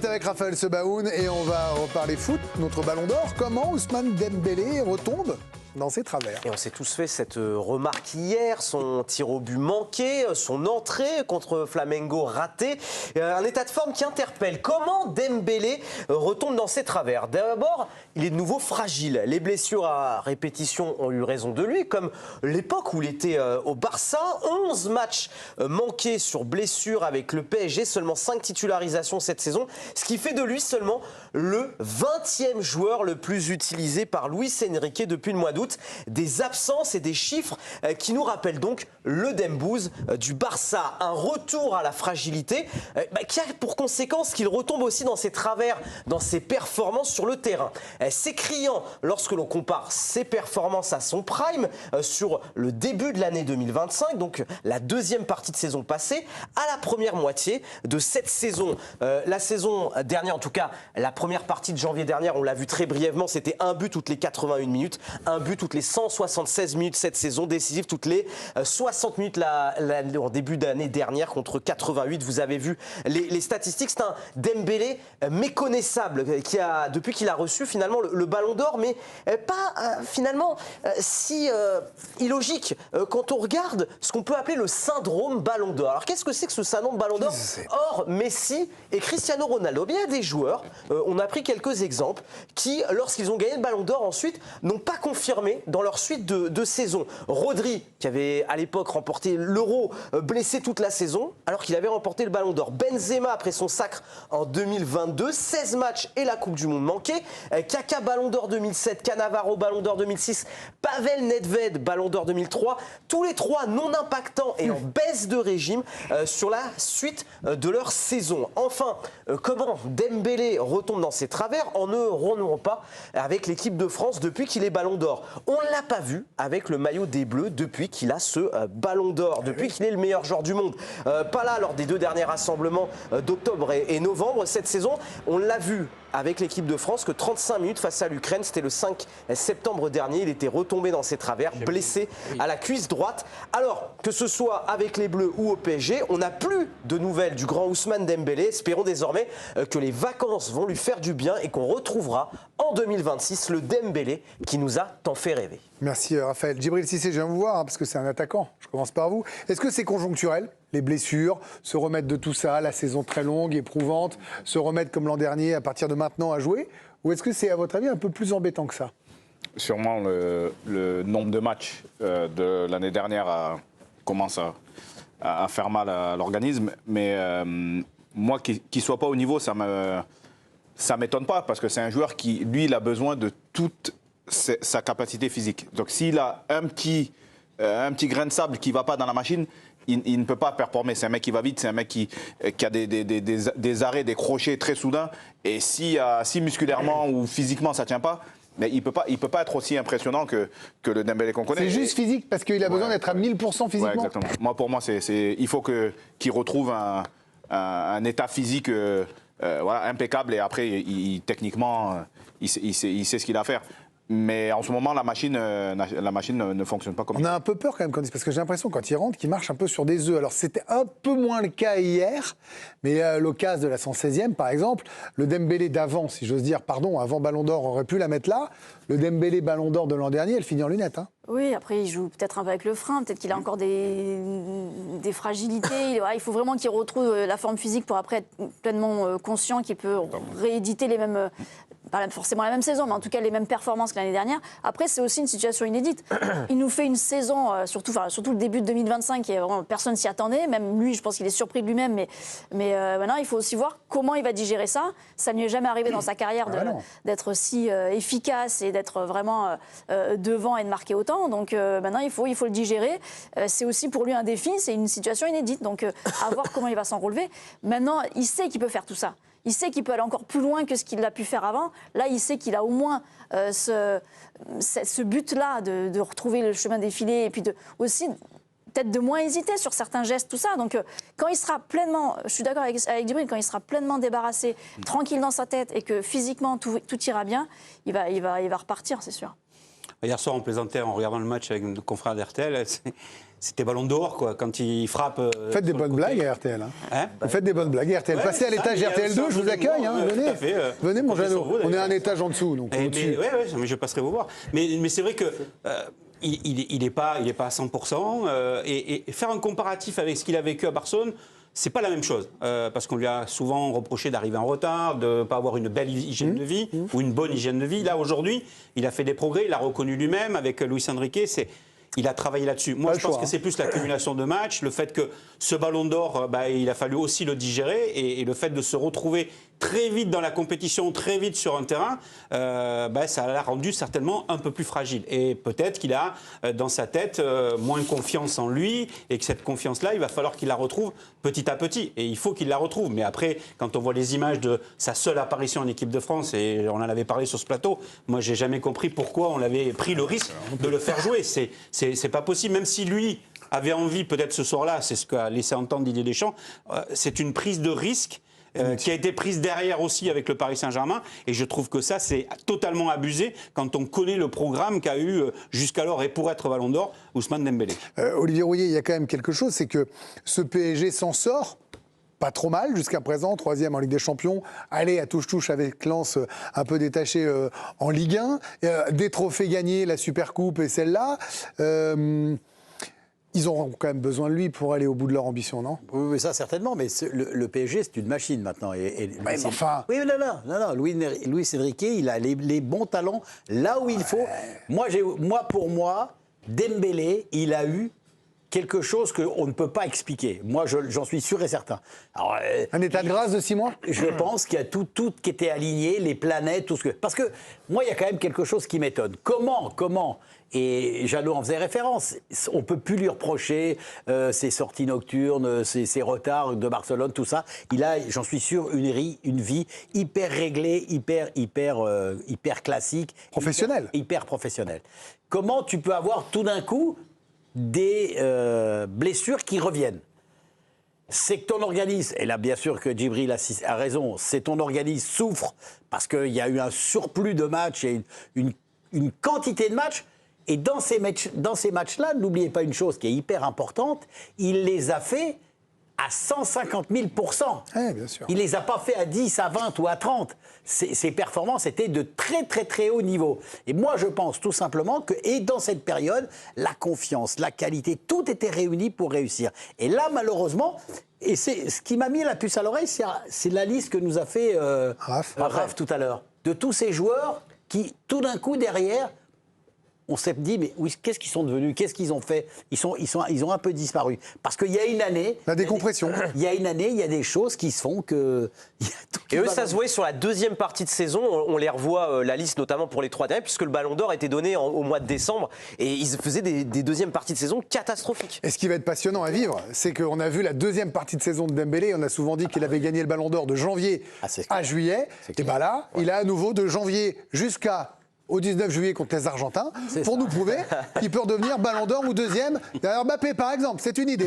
c'est avec Raphaël Sebaoun et on va reparler foot, notre ballon d'or. Comment Ousmane Dembélé retombe dans ses travers? Et on s'est tous fait cette remarque hier, son tir au but manqué, son entrée contre Flamengo ratée. Un état de forme qui interpelle. Comment Dembélé retombe dans ses travers? D'abord, il est de nouveau fragile. Les blessures à répétition ont eu raison de lui, comme l'époque où il était au Barça. 11 matchs manqués sur blessure avec le PSG, seulement 5 titularisations cette saison, ce qui fait de lui seulement le 20e joueur le plus utilisé par Luis Enrique depuis le mois d'août. Des absences et des chiffres qui nous rappellent donc le Dembouz du Barça. Un retour à la fragilité qui a pour conséquence qu'il retombe aussi dans ses travers, dans ses performances sur le terrain. C'est criant lorsque l'on compare ses performances à son prime sur le début de l'année 2025, donc la deuxième partie de saison passée, à la première moitié de cette saison. La saison dernière, en tout cas la première partie de janvier dernière, on l'a vu très brièvement, c'était un but toutes les 81 minutes, un but toutes les 176 minutes cette saison, décisive toutes les 60 minutes en début d'année dernière contre 88. Vous avez vu les statistiques, c'est un Dembélé méconnaissable qui a, depuis qu'il a reçu finalement le ballon d'or, mais pas finalement si illogique quand on regarde ce qu'on peut appeler le syndrome ballon d'or. Alors qu'est-ce que c'est que ce syndrome ballon d'or? Or, Messi et Cristiano Ronaldo, bien il y a des joueurs, on a pris quelques exemples, qui lorsqu'ils ont gagné le ballon d'or ensuite n'ont pas confirmé dans leur suite de saison. Rodri, qui avait à l'époque remporté l'Euro, blessé toute la saison, alors qu'il avait remporté le Ballon d'Or. Benzema, après son sacre en 2022, 16 matchs et la Coupe du Monde manquée. Kaka, Ballon d'Or 2007, Cannavaro, Ballon d'Or 2006, Pavel Nedved, Ballon d'Or 2003. Tous les trois non impactants et en baisse de régime sur la suite de leur saison. Enfin, comment Dembélé retombe dans ses travers en ne renouant pas avec l'équipe de France depuis qu'il est Ballon d'Or? On ne l'a pas vu avec le maillot des Bleus depuis qu'il a ce ballon d'or, depuis qu'il est le meilleur joueur du monde. Pas là lors des deux derniers rassemblements d'octobre et novembre cette saison. On l'a vu avec l'équipe de France que 35 minutes face à l'Ukraine, c'était le 5 septembre dernier. Il était retombé dans ses travers, blessé à la cuisse droite. Alors, que ce soit avec les Bleus ou au PSG, on n'a plus de nouvelles du grand Ousmane Dembélé. Espérons désormais que les vacances vont lui faire du bien et qu'on retrouvera en 2026 le Dembélé qui nous a tant fait rêver. Merci Raphaël. Djibril Cissé, je viens vous voir parce que c'est un attaquant. Je commence par vous. Est-ce que c'est conjoncturel? Les blessures, se remettre de tout ça, la saison très longue, éprouvante, se remettre comme l'an dernier à partir de maintenant à jouer? Ou est-ce que c'est, à votre avis, un peu plus embêtant que ça? Sûrement le nombre de matchs de l'année dernière commence à faire mal à l'organisme. Mais moi, qu'il ne soit pas au niveau, ça ne m'étonne pas parce que c'est un joueur qui, lui, il a besoin de toute sa capacité physique. Donc s'il a un petit grain de sable qui ne va pas dans la machine, il ne peut pas performer. C'est un mec qui va vite, c'est un mec qui a des arrêts, des crochets très soudains. Et si musculairement ou physiquement ça ne tient pas, mais il peut pas être aussi impressionnant que le Dembélé qu'on connaît. C'est juste physique parce qu'il a besoin d'être à 1000% physiquement. Ouais, exactement. Pour moi, il faut qu'il retrouve un état physique impeccable et après, techniquement, il sait ce qu'il a à faire. Mais en ce moment, la machine ne fonctionne pas comme ça. On a un peu peur quand même, parce que j'ai l'impression quand il rentre qu'il marche un peu sur des œufs. Alors c'était un peu moins le cas hier, mais l'occasion de la 116e par exemple, le Dembélé d'avant, si j'ose dire, avant Ballon d'Or, aurait pu la mettre là. Le Dembélé Ballon d'Or de l'an dernier, elle finit en lunettes. Hein. Oui, après il joue peut-être un peu avec le frein, peut-être qu'il a encore des fragilités. Il faut vraiment qu'il retrouve la forme physique pour après être pleinement conscient qu'il peut rééditer les mêmes... pas forcément la même saison, mais en tout cas les mêmes performances que l'année dernière. Après, c'est aussi une situation inédite. Il nous fait une saison, surtout le début de 2025, personne s'y attendait. Même lui, je pense qu'il est surpris de lui-même. Mais maintenant, il faut aussi voir comment il va digérer ça. Ça ne lui est jamais arrivé dans sa carrière d'être si efficace et d'être vraiment devant et de marquer autant. Donc maintenant, il faut le digérer. C'est aussi pour lui un défi, c'est une situation inédite. Donc à voir comment il va s'en relever. Maintenant, il sait qu'il peut faire tout ça. Il sait qu'il peut aller encore plus loin que ce qu'il a pu faire avant. Là, il sait qu'il a au moins ce but-là de retrouver le chemin défilé et puis aussi peut-être de moins hésiter sur certains gestes, tout ça. Donc, quand il sera pleinement, je suis d'accord avec Djibril, quand il sera pleinement débarrassé, tranquille dans sa tête et que physiquement tout ira bien, il va repartir, c'est sûr. Hier soir, on plaisantait en regardant le match avec nos confrères d'RTL. c'était ballon d'or, quoi, quand il frappe. Faites des sur le bonnes côté. blagues à RTL. Hein. Hein Vous faites des bonnes blagues à RTL. Ouais, Passez à ça, l'étage mais il y a RTL2, je vous aussi un accueille. jeu Hein. d'humour, Venez, tout à fait, venez mon professeur Jeannot. Vaud, On est d'ailleurs. un étage en dessous, donc au-dessus. Mais je passerai vous voir. Mais c'est vrai que il n'est pas à 100%. Et faire un comparatif avec ce qu'il a vécu à Barcelone, c'est pas la même chose. Parce qu'on lui a souvent reproché d'arriver en retard, de ne pas avoir une belle hygiène de vie ou une bonne hygiène de vie. Là, aujourd'hui, il a fait des progrès, il l'a reconnu lui-même avec Luis Enrique. Il a travaillé là-dessus. Moi, je pense que c'est plus l'accumulation de matchs, le fait que ce ballon d'or, il a fallu aussi le digérer, et le fait de se retrouver très vite dans la compétition, très vite sur un terrain, ça l'a rendu certainement un peu plus fragile. Et peut-être qu'il a dans sa tête moins confiance en lui, et que cette confiance-là, il va falloir qu'il la retrouve petit à petit. Et il faut qu'il la retrouve. Mais après, quand on voit les images de sa seule apparition en équipe de France, et on en avait parlé sur ce plateau, moi, j'ai jamais compris pourquoi on avait pris le risque de le faire jouer. C'est pas possible, même si lui avait envie, peut-être ce soir-là, c'est ce qu'a laissé entendre Didier Deschamps, c'est une prise de risque qui a été prise derrière aussi avec le Paris Saint-Germain, et je trouve que ça, c'est totalement abusé quand on connaît le programme qu'a eu jusqu'alors, et pour être Ballon d'Or, Ousmane Dembélé. Olivier Rouillet, il y a quand même quelque chose, c'est que ce PSG s'en sort pas trop mal jusqu'à présent, 3e en Ligue des Champions, aller à touche-touche avec Lens, un peu détaché en Ligue 1, des trophées gagnés, la Supercoupe et celle-là. Ils auront quand même besoin de lui pour aller au bout de leur ambition, non? Oui, ça certainement, mais le PSG, c'est une machine maintenant. Mais enfin... Oui, non. Luis Enrique, il a les bons talents là où il faut. Pour moi, Dembélé, il a eu quelque chose qu'on ne peut pas expliquer. Moi, j'en suis sûr et certain. Alors, un état de grâce de 6 mois? Je pense qu'il y a tout qui était aligné, les planètes, tout ce que... Parce que moi, il y a quand même quelque chose qui m'étonne. Comment et Jeannot en faisait référence. On ne peut plus lui reprocher ses sorties nocturnes, ses retards de Barcelone, tout ça. Il a, j'en suis sûr, une vie hyper réglée, hyper classique. Professionnelle. Hyper professionnelle. Comment tu peux avoir tout d'un coup des blessures qui reviennent? C'est que ton organisme, et là bien sûr que Djibril a raison, c'est ton organisme souffre parce qu'il y a eu un surplus de matchs et une quantité de matchs. Et dans ces matchs-là, n'oubliez pas une chose qui est hyper importante, il les a fait à 150 000 %. Oui, bien sûr. Il les a pas fait à 10, à 20 ou à 30. Ces performances étaient de très, très, très haut niveau. Et moi, je pense tout simplement que, et dans cette période, la confiance, la qualité, tout était réuni pour réussir. Et là, malheureusement, et c'est ce qui m'a mis la puce à l'oreille, c'est la liste que nous a fait Raph tout à l'heure. De tous ces joueurs qui, tout d'un coup, derrière... On s'est dit, mais oui, qu'est-ce qu'ils sont devenus? Qu'est-ce qu'ils ont fait? Ils ont un peu disparu. Parce qu'il y a une année... La décompression. Il y a une année, il y a des choses qui se font que... Et eux, ça se voyait sur la deuxième partie de saison. On les revoit, la liste, notamment pour les 3 derniers, puisque le Ballon d'Or était donné au mois de décembre. Et ils faisaient des deuxièmes parties de saison catastrophiques. Et ce qui va être passionnant à vivre, c'est qu'on a vu la deuxième partie de saison de Dembélé. On a souvent dit qu'il avait gagné le Ballon d'Or de janvier à juillet. Et bien là, il a à nouveau de janvier au 19 juillet contre les Argentins, pour nous prouver qu'il peut redevenir Ballon d'Or ou deuxième derrière Mbappé, par exemple. C'est une idée.